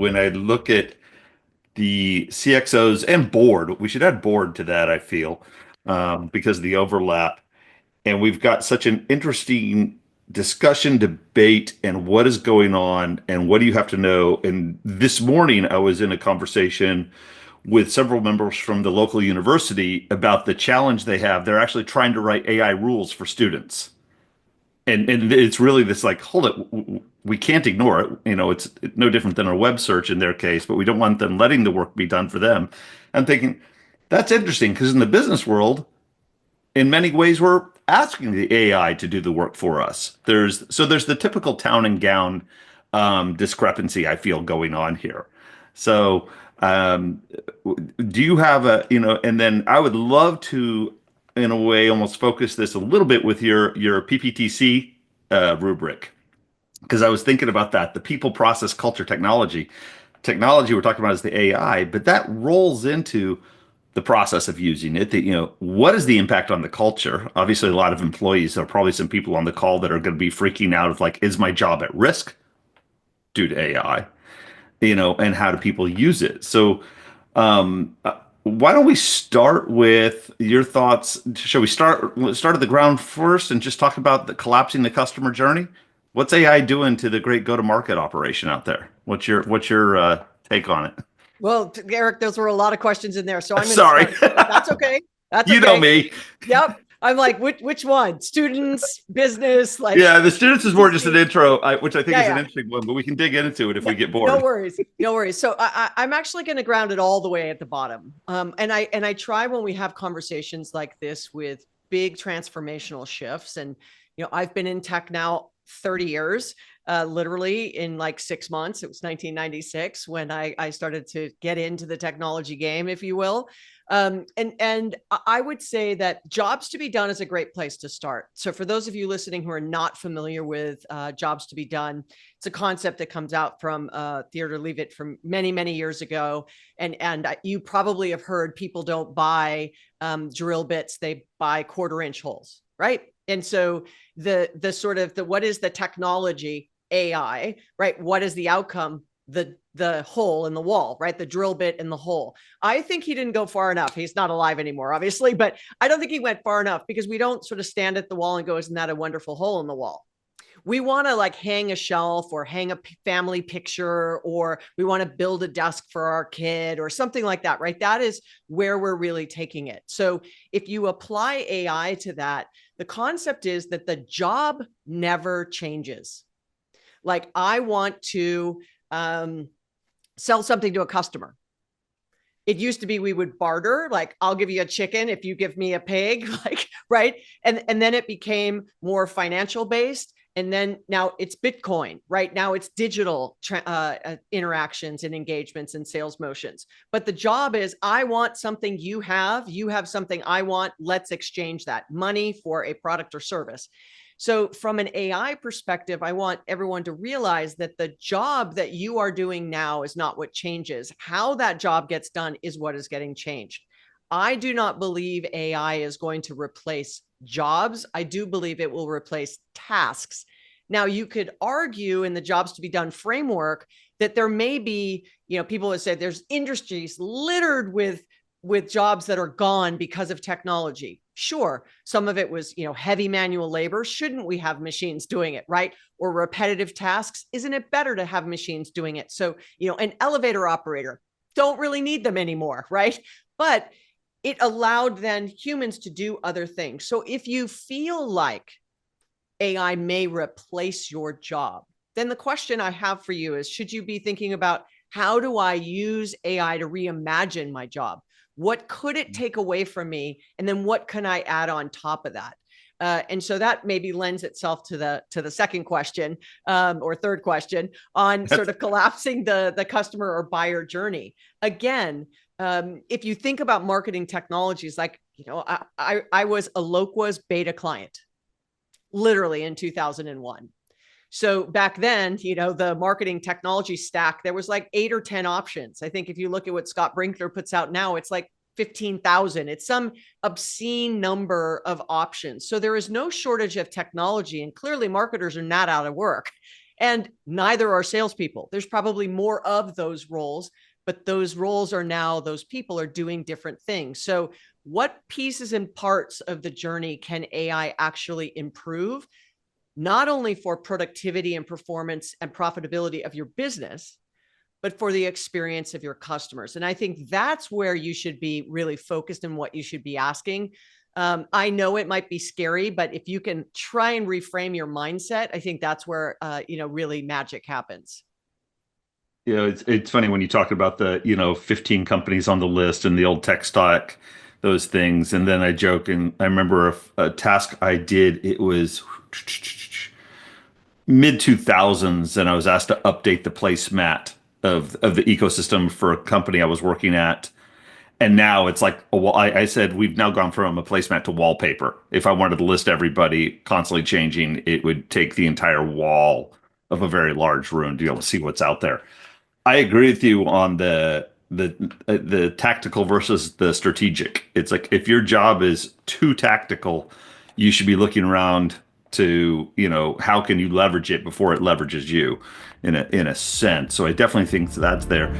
when I look at the CXOs and board, we should add board to that, I feel, because of the overlap. And we've got such an interesting discussion, debate, and what is going on, and what do you have to know. And this morning, I was in a conversation with several members from the local university about the challenge they have. They're actually trying to write AI rules for students. And it's really this like, hold it, we can't ignore it. It's no different than a web search in their case, but we don't want them letting the work be done for them. I'm thinking that's interesting because in the business world, in many ways, we're asking the AI to do the work for us. There's the typical town and gown discrepancy I feel going on here. So, um, do you have and then I would love to, in a way, almost focus this a little bit with your PPTC rubric, because I was thinking about that, the people, process, culture, technology. Technology we're talking about is the AI, but that rolls into the process of using it. That, what is the impact on the culture? Obviously, a lot of employees, there are probably some people on the call that are going to be freaking out of like, is my job at risk due to AI? And how do people use it? So, why don't we start with your thoughts? Shall we start at the ground first and just talk about the collapsing the customer journey? What's AI doing to the great go-to-market operation out there? What's your take on it? Well, Eric, those were a lot of questions in there. So I'm going to Sorry, start. That's okay. That's you know okay. me. Yep. I'm like, which one? Students, business, like Yeah, the students is more just an PC. intro, which I think Yeah, is an yeah. interesting one, but we can dig into it if No, we get no bored. worries. No worries. So I'm actually going to ground it all the way at the bottom. And I try when we have conversations like this with big transformational shifts. And I've been in tech now 30 years, literally in like 6 months. It was 1996 when I started to get into the technology game, if you will. And I would say that jobs to be done is a great place to start. So for those of you listening who are not familiar with jobs to be done, it's a concept that comes out from Theodore Levitt from many, many years ago. And you probably have heard people don't buy drill bits, they buy quarter-inch holes, right? And so the sort of the what is the technology? AI, right? What is the outcome? The hole in the wall, right? The drill bit in the hole. I think he didn't go far enough. He's not alive anymore, obviously, but I don't think he went far enough because we don't sort of stand at the wall and go, isn't that a wonderful hole in the wall? We want to like hang a shelf or hang a family picture, or we want to build a desk for our kid or something like that, right? That is where we're really taking it. So if you apply AI to that, the concept is that the job never changes. Like I want to sell something to a customer. It used to be we would barter, like I'll give you a chicken if you give me a pig, like right. And then it became more financial based. And then now it's Bitcoin, right? Now it's digital interactions and engagements and sales motions. But the job is I want something you have something I want. Let's exchange that money for a product or service. So, from an AI perspective, I want everyone to realize that the job that you are doing now is not what changes. How that job gets done is what is getting changed. I do not believe AI is going to replace jobs. I do believe it will replace tasks. Now, you could argue in the jobs to be done framework that there may be, people would say there's industries littered with jobs that are gone because of technology. Sure, some of it was, heavy manual labor. Shouldn't we have machines doing it, right? Or repetitive tasks? Isn't it better to have machines doing it? So, an elevator operator, don't really need them anymore, right? But it allowed then humans to do other things. So if you feel like AI may replace your job, then the question I have for you is, should you be thinking about how do I use AI to reimagine my job? What could it take away from me? And then what can I add on top of that? And so that maybe lends itself to the second question or third question on sort of collapsing the customer or buyer journey. Again, if you think about marketing technologies, like I was Eloqua's beta client, literally in 2001. So back then, the marketing technology stack, there was like 8 or 10 options. I think if you look at what Scott Brinkler puts out now, it's like 15,000. It's some obscene number of options. So there is no shortage of technology, and clearly marketers are not out of work. And neither are salespeople. There's probably more of those roles, but those roles are now, those people are doing different things. So, what pieces and parts of the journey can AI actually improve, not only for productivity and performance and profitability of your business, but for the experience of your customers? And I think that's where you should be really focused and what you should be asking. I know it might be scary, but if you can try and reframe your mindset, I think that's where really magic happens. It's funny when you talk about the 15 companies on the list and the old tech stack, those things, and then I joke and I remember a task I did. It was mid 2000s, and I was asked to update the placemat of the ecosystem for a company I was working at. And now it's like, well, I said we've now gone from a placemat to wallpaper. If I wanted to list everybody constantly changing, it would take the entire wall of a very large room to be able to see what's out there. I agree with you on the tactical versus the strategic. It's like if your job is too tactical, you should be looking around to, how can you leverage it before it leverages you in a sense. So I definitely think that's there.